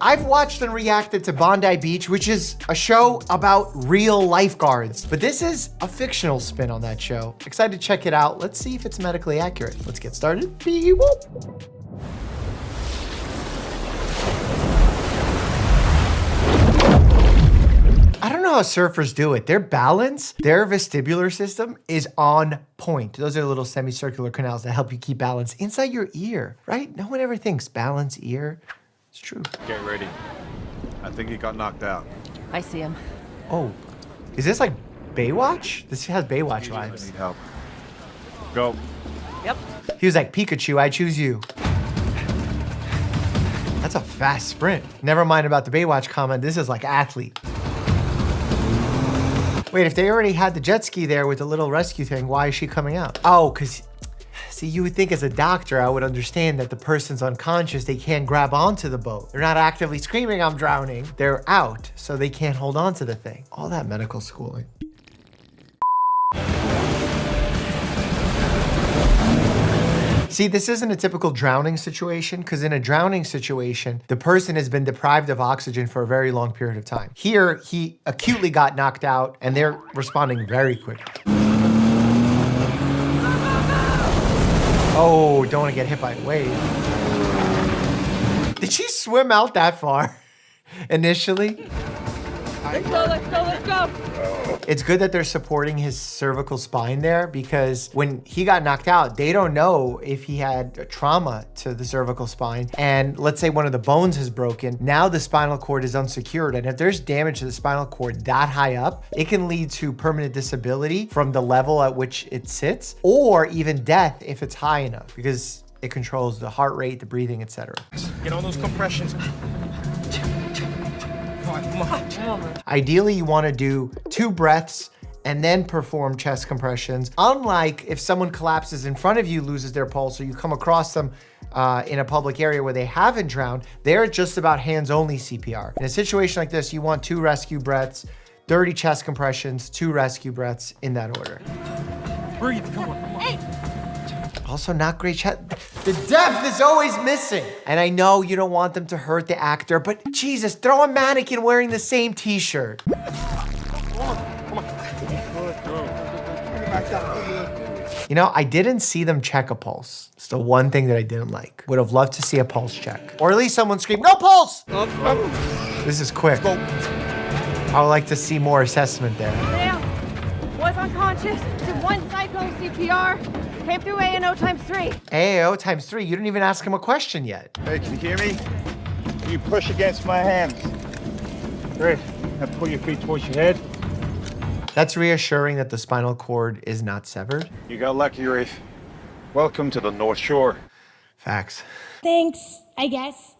I've watched and reacted to Bondi Beach, which is a show about real lifeguards, but this is a fictional spin on that show. Excited to check it out. Let's see if it's medically accurate. Let's get started. Beep-whoop. I don't know how surfers do it. Their balance, their vestibular system is on point. Those are little semicircular canals that help you keep balance inside your ear, right? No one ever thinks balance ear. It's true. Get ready. I think he got knocked out. I see him. Oh, is this like Baywatch? This has Baywatch I vibes. need help. Go. Yep. He was like, Pikachu, I choose you. That's a fast sprint. Never mind about the Baywatch comment. This is like athlete. Wait, if they already had the jet ski there with the little rescue thing, why is she coming out? Oh, because, see, you would think as a doctor, I would understand that the person's unconscious, they can't grab onto the boat. They're not actively screaming, I'm drowning. They're out, so they can't hold on to the thing. All that medical schooling. See, this isn't a typical drowning situation, because in a drowning situation, the person has been deprived of oxygen for a very long period of time. Here, he acutely got knocked out, and they're responding very quickly. Oh, don't want to get hit by a wave. Did she swim out that far initially? Let's go, let's go, let's go. It's good that they're supporting his cervical spine there, because when he got knocked out, they don't know if he had a trauma to the cervical spine. And let's say one of the bones is broken. Now the spinal cord is unsecured. And if there's damage to the spinal cord that high up, it can lead to permanent disability from the level at which it sits, or even death if it's high enough, because it controls the heart rate, the breathing, etc. Get on those compressions. Come on. Ideally, you want to do 2 breaths and then perform chest compressions. Unlike if someone collapses in front of you, loses their pulse, or you come across them in a public area where they haven't drowned, they're just about hands-only CPR. In a situation like this, you want 2 rescue breaths, 30 chest compressions, 2 rescue breaths in that order. Breathe, come on. Hey! Also not great chest. The depth is always missing. And I know you don't want them to hurt the actor, but Jesus, throw a mannequin wearing the same t-shirt. Come on. You know, I didn't see them check a pulse. It's the one thing that I didn't like. Would have loved to see a pulse check. Or at least someone scream, no pulse! This is quick. I would like to see more assessment there. Sam was unconscious. Did 1 cycle CPR. Came through A&O ×3. AAO ×3, you didn't even ask him a question yet. Hey, can you hear me? You push against my hands. Great. Now pull your feet towards your head. That's reassuring that the spinal cord is not severed. You got lucky, Rafe. Welcome to the North Shore. Facts. Thanks, I guess.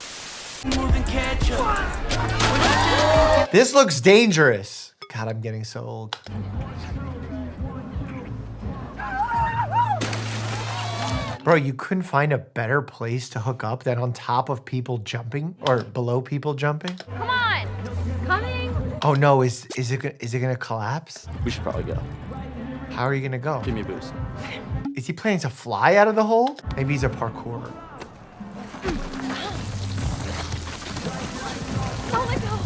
This looks dangerous. God, I'm getting so old. Bro, you couldn't find a better place to hook up than on top of people jumping or below people jumping? Come on! Coming! Oh no, is it gonna collapse? We should probably go. How are you gonna go? Give me a boost. Is he planning to fly out of the hole? Maybe he's a parkourer. Oh, let go!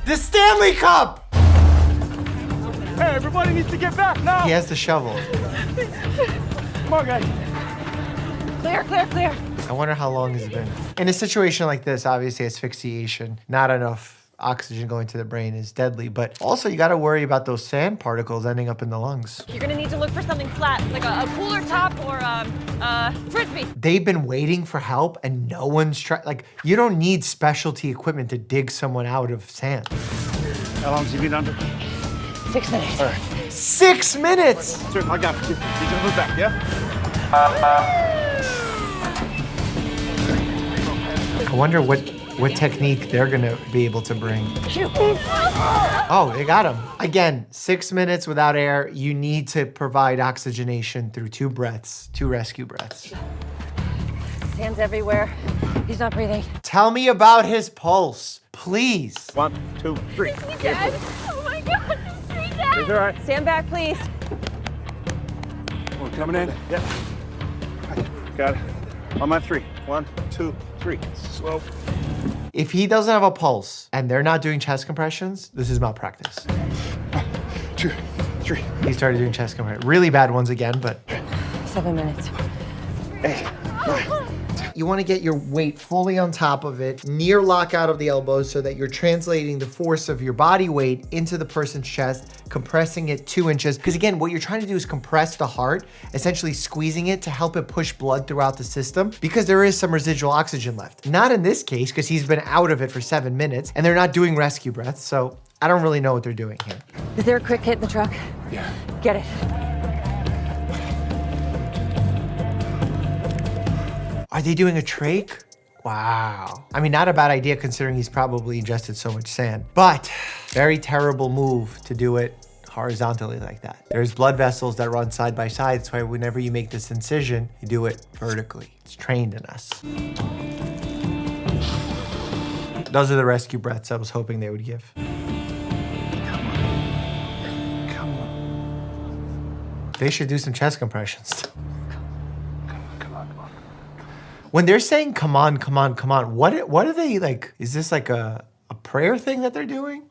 The Stanley Cup! Hey, everybody needs to get back now. He has the shovel. Come on, guys. Clear, clear, clear. I wonder how long it's been. In a situation like this, obviously asphyxiation, not enough oxygen going to the brain is deadly, but also you gotta worry about those sand particles ending up in the lungs. You're gonna need to look for something flat, like a cooler top or frisbee. They've been waiting for help and no one's like, you don't need specialty equipment to dig someone out of sand. How long's he been under? 6 minutes. All right. 6 minutes! Sir, I got you. He's gonna move back, yeah? I wonder what technique they're gonna be able to bring. Oh, they got him. Again, 6 minutes without air. You need to provide oxygenation through 2 breaths, 2 rescue breaths. Hands everywhere. He's not breathing. Tell me about his pulse, please. 1, 2, 3. Is he dead? Oh my God, is he dead? He's all right. Stand back, please. We're coming in. Yeah. Got it. On my 3. 1, 2, 3. Slow. If he doesn't have a pulse and they're not doing chest compressions, this is malpractice. 1, 2, 3. He started doing chest compressions. Really bad ones again, but 7 minutes. 8, 9. you want to get your weight fully on top of it, near lockout of the elbows so that you're translating the force of your body weight into the person's chest, compressing it 2 inches. Because again, what you're trying to do is compress the heart, essentially squeezing it to help it push blood throughout the system because there is some residual oxygen left. Not in this case, because he's been out of it for 7 minutes and they're not doing rescue breaths. So I don't really know what they're doing here. Is there a quick hit in the truck? Yeah. Get it. Are they doing a trach? Wow. I mean, not a bad idea considering he's probably ingested so much sand, but very terrible move to do it horizontally like that. There's blood vessels that run side by side. That's why whenever you make this incision, you do it vertically. It's trained in us. Those are the rescue breaths I was hoping they would give. Come on. They should do some chest compressions. Come on. When they're saying, come on, come on, come on, what are they like? Is this like a prayer thing that they're doing?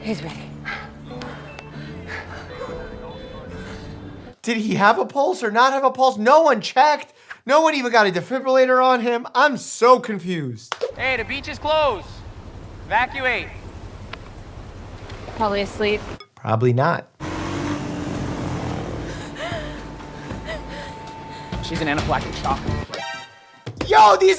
He's ready. Did he have a pulse or not have a pulse? No one checked. No one even got a defibrillator on him. I'm so confused. Hey, the beach is closed. Evacuate. Probably asleep. Probably not. She's in anaphylactic shock. Yo, these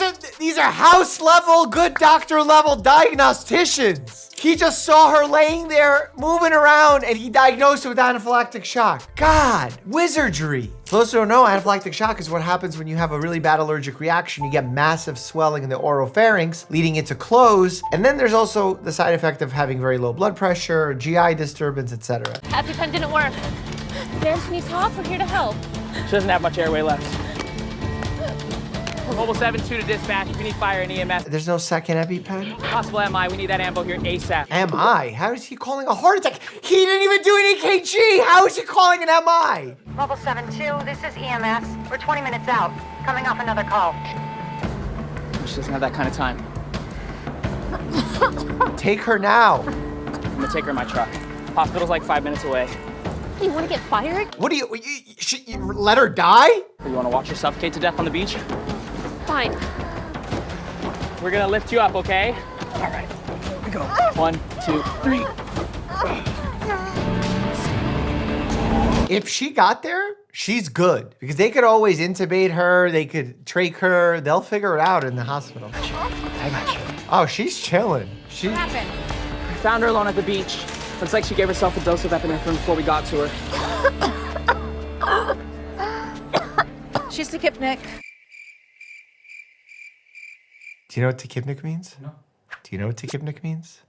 are house level, good doctor level diagnosticians. He just saw her laying there, moving around, and he diagnosed her with anaphylactic shock. God, wizardry. For those who don't know, anaphylactic shock is what happens when you have a really bad allergic reaction. You get massive swelling in the oropharynx, leading it to close. And then there's also the side effect of having very low blood pressure, GI disturbance, etc. EpiPen didn't work. Dan, can you talk? We're here to help. She doesn't have much airway left. Mobile 7-2 to dispatch. If you need fire and EMS. There's no second EpiPen? Possible MI. We need that ambo here ASAP. MI? How is he calling a heart attack? He didn't even do an EKG. How is he calling an MI? Mobile 7-2, this is EMS. We're 20 minutes out. Coming off another call. She doesn't have that kind of time. Take her now. I'm gonna take her in my truck. Hospital's like 5 minutes away. You want to get fired? What do you let her die? You wanna watch her suffocate to death on the beach? Fine. We're gonna lift you up, okay? All right, here we go. 1, 2, 3. If she got there, she's good. Because they could always intubate her, they could trach her, they'll figure it out in the hospital. I got you. Oh, she's chilling. What happened? I found her alone at the beach. Looks like she gave herself a dose of epinephrine before we got to her. She's tachypnic. Do you know what tachypnic means? No. Do you know what tachypnic means?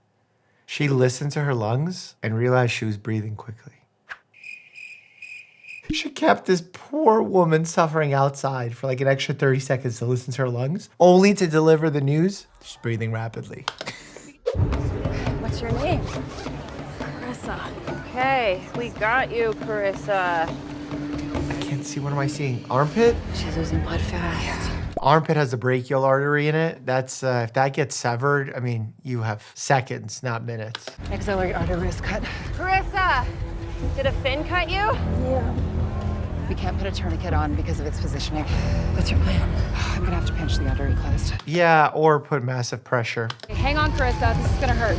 She listened to her lungs and realized she was breathing quickly. She kept this poor woman suffering outside for like an extra 30 seconds to listen to her lungs, only to deliver the news. She's breathing rapidly. What's your name? Carissa. Okay, we got you, Carissa. I can't see, what am I seeing? Armpit? She's losing blood fast. Armpit has a brachial artery in it. That's, if that gets severed, I mean, you have seconds, not minutes. Axillary artery is cut. Carissa, did a fin cut you? Yeah. We can't put a tourniquet on because of its positioning. What's your plan? I'm gonna have to pinch the artery closed. Yeah, or put massive pressure. Okay, hang on, Carissa. This is gonna hurt.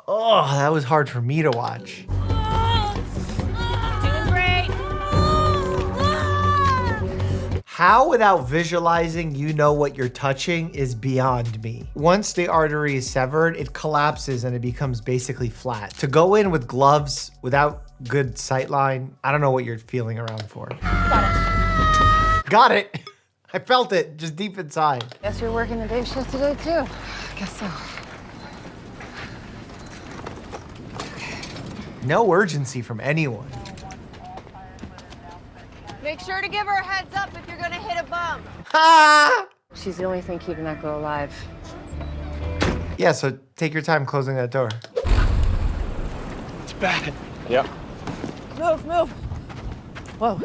Oh, that was hard for me to watch. Doing great. How, without visualizing, you know what you're touching is beyond me. Once the artery is severed, it collapses and it becomes basically flat. To go in with gloves without good sight line, I don't know what you're feeling around for. Got it. I felt it just deep inside. Guess you're working the day shift today too. Guess so. No urgency from anyone. Make sure to give her a heads up if you're gonna hit a bump. Ha! She's the only thing keeping that girl alive. Yeah, so take your time closing that door. It's bad. Yep. Move. Whoa.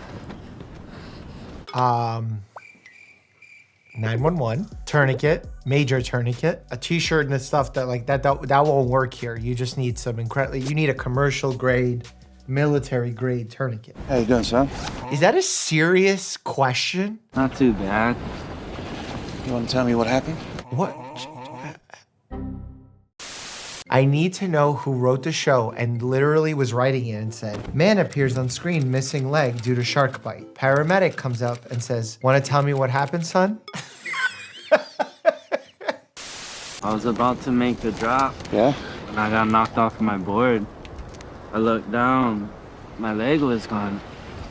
911, tourniquet, major tourniquet, a t-shirt and the stuff that like that won't work here. You just need some you need a commercial grade, military grade tourniquet. How you doing, son? Is that a serious question? Not too bad. You want to tell me what happened? What? I need to know who wrote the show and literally was writing it and said, man appears on screen missing leg due to shark bite. Paramedic comes up and says, want to tell me what happened, son? I was about to make the drop. Yeah? When I got knocked off my board. I looked down. My leg was gone.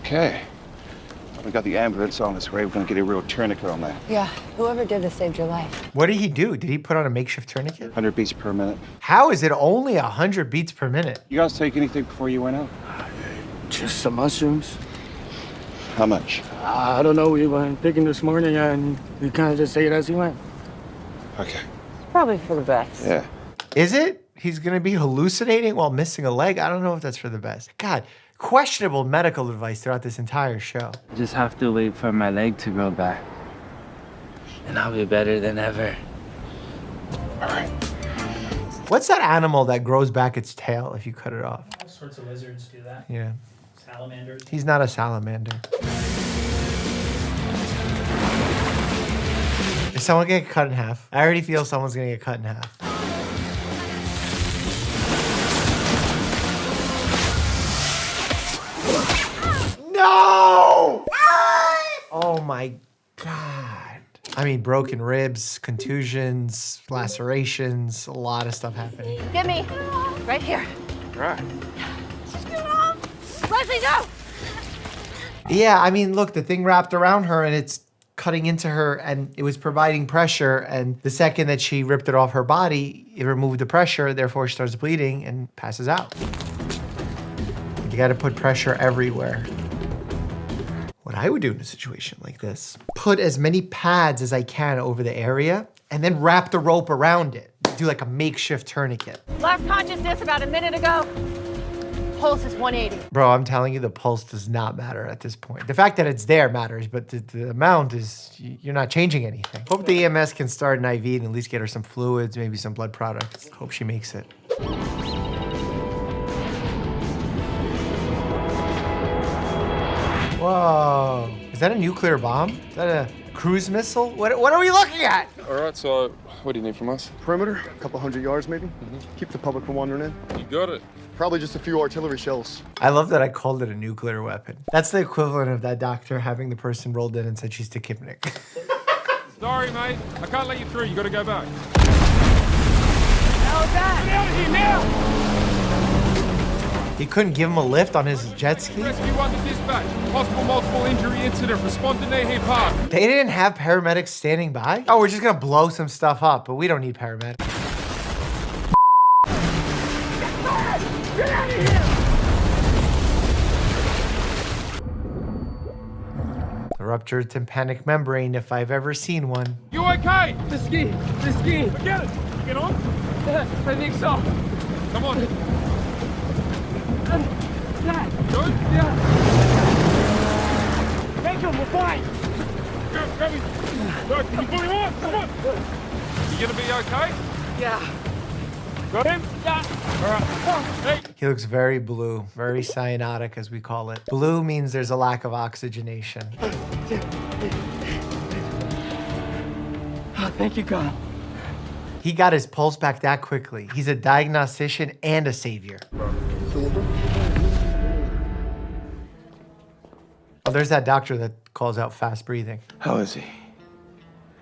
Okay. We got the ambulance on its way. We're gonna get a real tourniquet on that. Yeah, whoever did this saved your life. What did he do? Did he put on a makeshift tourniquet? 100 beats per minute. How is it only 100 beats per minute? You guys take anything before you went out? Just some mushrooms. How much? I don't know. We went digging this morning and we kind of just ate as he went. Okay. Probably for the best. Yeah. Is it? He's gonna be hallucinating while missing a leg? I don't know if that's for the best. God, questionable medical advice throughout this entire show. I just have to wait for my leg to grow back. And I'll be better than ever. All right. What's that animal that grows back its tail if you cut it off? All sorts of lizards do that. Yeah. Salamanders. He's not a salamander. Is someone gonna get cut in half? I already feel someone's gonna get cut in half. No! Oh my God. I mean, broken ribs, contusions, lacerations, a lot of stuff happening. Get me. Right here. Right. Leslie, no! Yeah, I mean, look, the thing wrapped around her and it's cutting into her and it was providing pressure. And the second that she ripped it off her body, it removed the pressure, therefore she starts bleeding and passes out. You gotta put pressure everywhere. What I would do in a situation like this, put as many pads as I can over the area and then wrap the rope around it. Do like a makeshift tourniquet. Lost consciousness about a minute ago. Pulse is 180. Bro, I'm telling you, the pulse does not matter at this point. The fact that it's there matters, but the amount is, you're not changing anything. Hope the EMS can start an IV and at least get her some fluids, maybe some blood products. Hope she makes it. Whoa, is that a nuclear bomb? Is that a cruise missile? What are we looking at? All right, so what do you need from us? Perimeter, a couple 100 yards maybe. Keep the public from wandering in. You got it. Probably just a few artillery shells. I love that I called it a nuclear weapon. That's the equivalent of that doctor having the person rolled in and said she's tachypnic. Sorry, mate. I can't let you through. You got to go back. How's that? Get out of here now! He couldn't give him a lift on his jet ski? Rescue 1 to dispatch. Possible multiple injury incident. Respond to Nahi Park. They didn't have paramedics standing by? Oh, we're just gonna blow some stuff up, but we don't need paramedics. Get out of here! The ruptured tympanic membrane, if I've ever seen one. You okay? The ski. Forget it. You get on? I think so. Come on. Dad. Good? Yeah. Take him, we're fine. Grab him. Look, can you pull him on? Come on. You gonna be okay? Yeah. Got him? Yeah. All right. Hey. He looks very blue, very cyanotic as we call it. Blue means there's a lack of oxygenation. Oh, thank you, God. He got his pulse back that quickly. He's a diagnostician and a savior. Oh, there's that doctor that calls out fast breathing. How is he?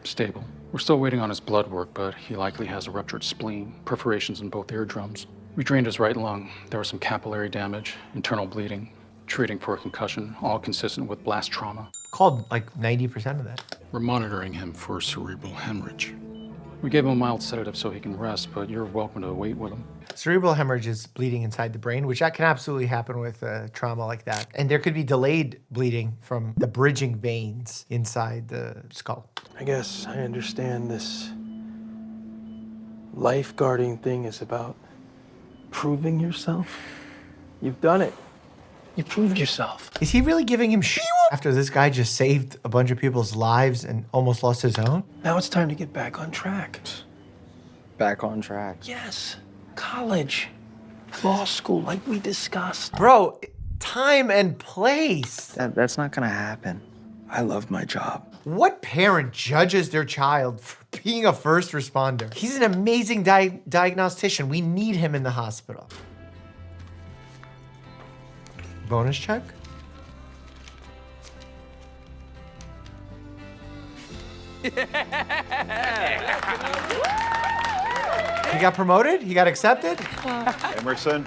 Stable. We're still waiting on his blood work, but he likely has a ruptured spleen, perforations in both eardrums. We drained his right lung. There was some capillary damage, internal bleeding, treating for a concussion, all consistent with blast trauma. Called like 90% of that. We're monitoring him for cerebral hemorrhage. We gave him a mild sedative so he can rest, but you're welcome to wait with him. Cerebral hemorrhage is bleeding inside the brain, which that can absolutely happen with trauma like that. And there could be delayed bleeding from the bridging veins inside the skull. I guess I understand this lifeguarding thing is about proving yourself. You've done it. You proved yourself. Is he really giving him shit after this guy just saved a bunch of people's lives and almost lost his own? Now it's time to get back on track. Back on track? Yes. College. Law school, like we discussed. Bro, time and place. That's not gonna happen. I love my job. What parent judges their child for being a first responder? He's an amazing diagnostician. We need him in the hospital. Bonus check? He got promoted? He got accepted? Emerson,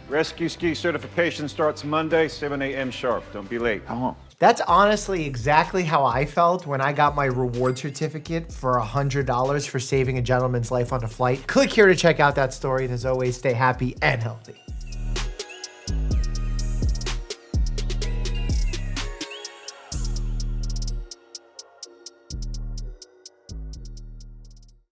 rescue ski certification starts Monday, 7 a.m. sharp. Don't be late. I won't. That's honestly exactly how I felt when I got my reward certificate for $100 for saving a gentleman's life on a flight. Click here to check out that story. And as always, stay happy and healthy.